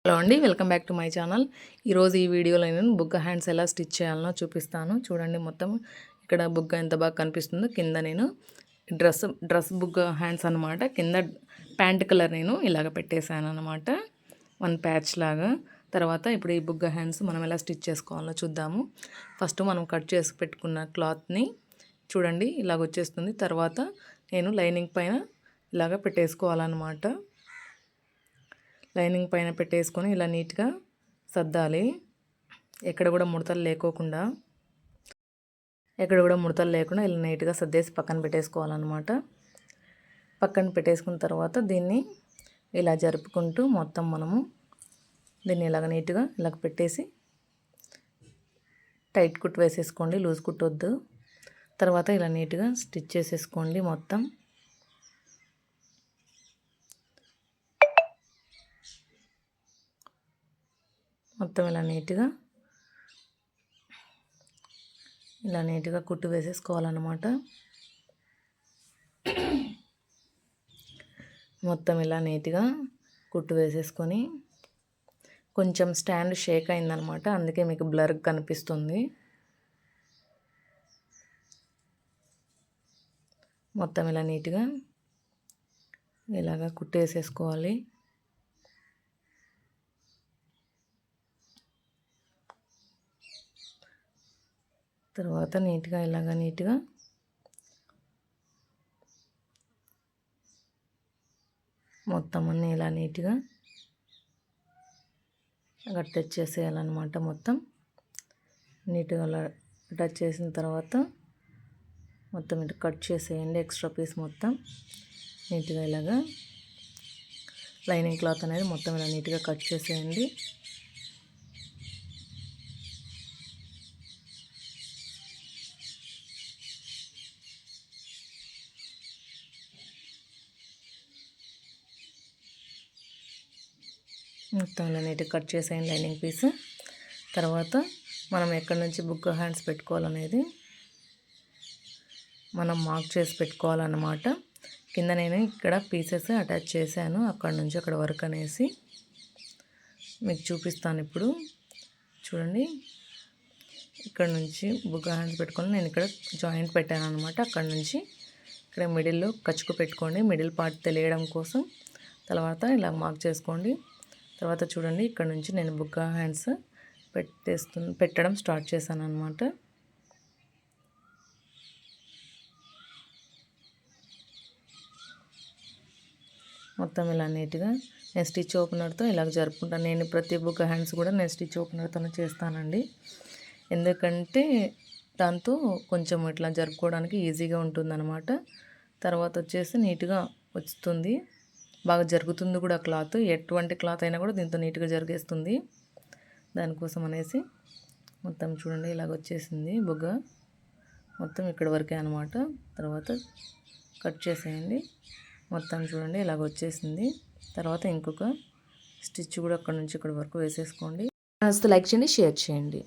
Hello అండి, welcome back to my channel. ఈరోజు ఈ వీడియోలో నేను బుగ్గ హ్యాండ్స్ ఎలా స్టిచ్ చేయాలనో చూపిస్తాను. చూడండి, మొత్తం ఇక్కడ బుగ్గ ఎంత బాగా కనిపిస్తుందో. కింద నేను డ్రెస్ బుగ్గ హ్యాండ్స్ అనమాట. కింద ప్యాంట్ కలర్ నేను ఇలాగ పెట్టేశాను అనమాట, వన్ ప్యాచ్ లాగా. తర్వాత ఇప్పుడు ఈ బుగ్గ హ్యాండ్స్ మనం ఎలా స్టిచ్ చేసుకోవాలో చూద్దాము. ఫస్ట్ మనం కట్ చేసి పెట్టుకున్న క్లాత్ని చూడండి ఇలాగ వచ్చేస్తుంది. తర్వాత నేను లైనింగ్ పైన ఇలాగ పెట్టేసుకోవాలన్నమాట. లైనింగ్ పైన పెట్టేసుకొని ఇలా నీట్గా సర్దాలి. ఎక్కడ కూడా ముడతలు లేకుండా ఇలా నీట్గా సర్దేసి పక్కన పెట్టేసుకోవాలన్నమాట. పక్కన పెట్టేసుకున్న తర్వాత దీన్ని ఇలా జరుపుకుంటూ మొత్తం మనము దీన్ని ఇలాగ నీట్గా ఇలాగ పెట్టేసి టైట్ కుట్టు వేసేసుకోండి, లూజ్ కుట్టొద్దు. తర్వాత ఇలా నీట్గా స్టిచ్ చేసేసుకోండి. మొత్తం ఇలా నీట్గా కుట్టు వేసేసుకోవాలన్నమాట. మొత్తం ఇలా నీట్గా కుట్టు వేసేసుకొని కొంచెం స్టాండ్ షేక్ అయిందనమాట, అందుకే మీకు బ్లర్ కనిపిస్తుంది. మొత్తం ఇలా నీట్గా ఇలాగా కుట్టేసేసుకోవాలి. తర్వాత నీట్గా మొత్తం అన్నీ ఇలా నీట్గా టచ్ చేసేయాలన్నమాట. మొత్తం నీట్గా అలా టచ్ చేసిన తర్వాత మొత్తం ఇటు కట్ చేసేయండి. ఎక్స్ట్రా పీస్ మొత్తం నీట్గా ఇలాగా లైనింగ్ క్లాత్ అనేది మొత్తం ఇలా నీట్గా కట్ చేసేయండి. మొత్తం ఇలా నీట్గా కట్ చేసేయండి లైనింగ్ పీస్. తర్వాత మనం ఎక్కడి నుంచి బుగ్గ హ్యాండ్స్ పెట్టుకోవాలనేది మనం మార్క్ చేసి పెట్టుకోవాలన్నమాట. కింద నేను ఇక్కడ పీసెస్ అటాచ్ చేశాను, అక్కడ నుంచి అక్కడ వరకు అనేసి మీకు చూపిస్తాను. ఇప్పుడు చూడండి, ఇక్కడ నుంచి బుగ్గ హ్యాండ్స్ పెట్టుకొని నేను ఇక్కడ జాయింట్ పెట్టాను అనమాట. అక్కడ నుంచి ఇక్కడ మిడిల్లో ఖర్చుకు పెట్టుకోండి, మిడిల్ పార్ట్ తెలియడం కోసం. తర్వాత ఇలా మార్క్ చేసుకోండి. తర్వాత చూడండి, ఇక్కడ నుంచి నేను బుగ్గ హ్యాండ్స్ పెట్టడం స్టార్ట్ చేశాను అనమాట. మొత్తం ఇలా నీట్గా నేను స్టిచ్ ఓపెనర్తో ఇలాగ జరుపుకుంటాను. నేను ప్రతి బుగ్గ హ్యాండ్స్ కూడా నేను స్టిచ్ ఓపెనర్తోనే చేస్తానండి, ఎందుకంటే దాంతో కొంచెం ఇట్లా జరుపుకోవడానికి ఈజీగా ఉంటుందన్నమాట. తర్వాత వచ్చేసి నీట్గా వస్తుంది, బాగా జరుగుతుంది కూడా క్లాత్. ఎటువంటి క్లాత్ అయినా కూడా దీంతో నీట్గా జరిగేస్తుంది. దానికోసం అనేసి మొత్తం చూడండి ఇలాగ వచ్చేసింది బుగ్గ మొత్తం ఇక్కడ వరకే అనమాట. తర్వాత కట్ చేసేయండి. మొత్తం చూడండి ఇలాగ వచ్చేసింది. తర్వాత ఇంకొక స్టిచ్ కూడా అక్కడ నుంచి ఇక్కడ వరకు వేసేసుకోండి. లైక్ చేయండి, షేర్ చేయండి.